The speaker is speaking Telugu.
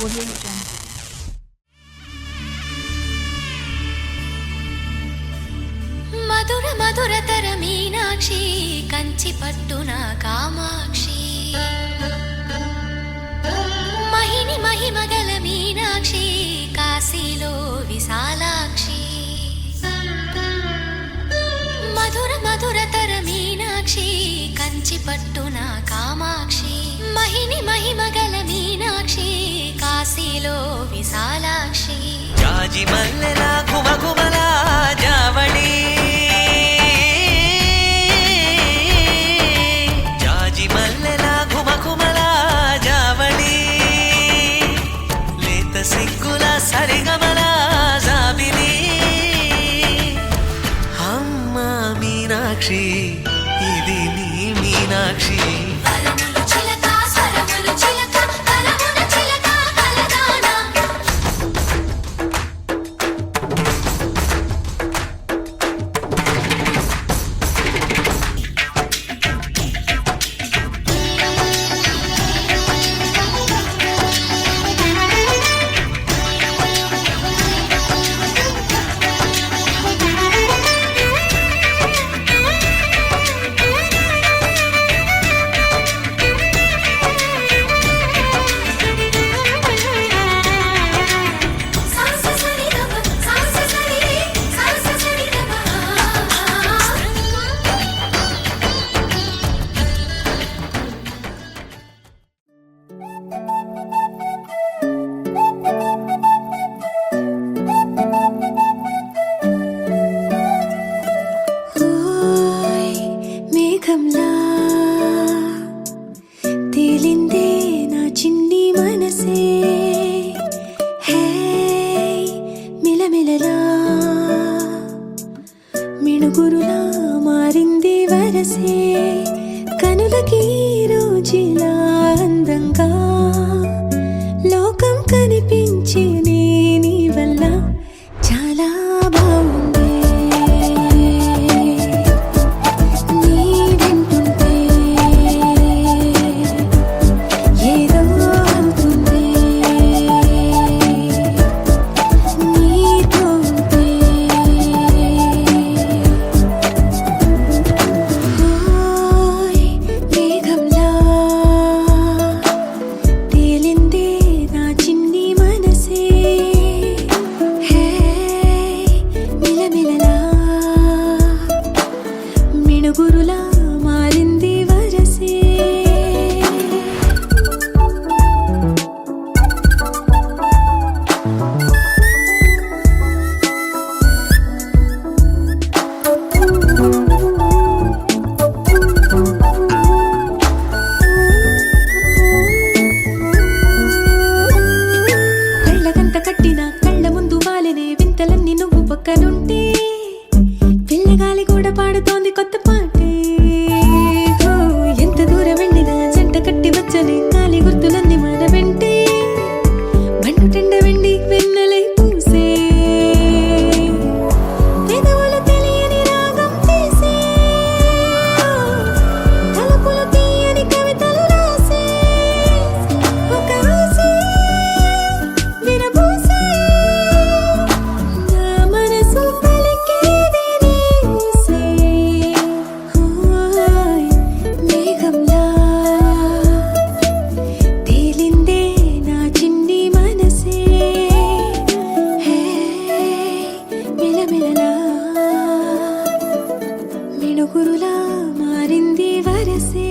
Audio Jungle. మధుర మధురతర మీనాక్షి కంచి పట్టున కామాక్షి మహిని మహిమగల మీనాక్షి కాశీలో విశాలాక్షి మధుర మధురతర మీనాక్షి కంచి పట్టున కామాక్షి మహిని మహిమగల మీనాక్షి కాశీలో విశాలాక్షి జాజి మల్లెల ఘుమఘుమల జావళి జాజి మల్లెల ఘుమఘుమల జావళి లేత సిగ్గుల సరిగమల జాబిలి అమ్మ మీనాక్షి ఇది నీ మీనాక్షి తేలిందే నా చిన్ని మనసే హే మిలమిలలా మిణుగురులా మారింది వరసే కనులకి రోజులా అందంగా లోకం కనిపించే నీ వల్ల చాలా బాగుంది మిణుగురులా మారింది వరసే కళ్ళగంత కట్టిన కళ్ళ ముందు వాలినే వింతలన్నీ నువ్వు పక్కనుంటే పిల్లగాలి కూడా పాడుతోంది కొత్త పాటే ఎంత దూరం వెళ్ళినా జంట కట్టి వచ్చని గాలి గుర్తులన్నీ మన వెంటే బండు టెండ వెండి వెన్నెలై పూసే పెదవులు తెలియని రాగం తీసే తలపులు తీయని కవితలు రాసే ఒక ఆసే విరబూసే నా మనసు పలికేది నీసే మేఘంలా తేలిందే నా చిన్ని మనసే హే మిలమిలలా మిణుగురులా మారింది వరసే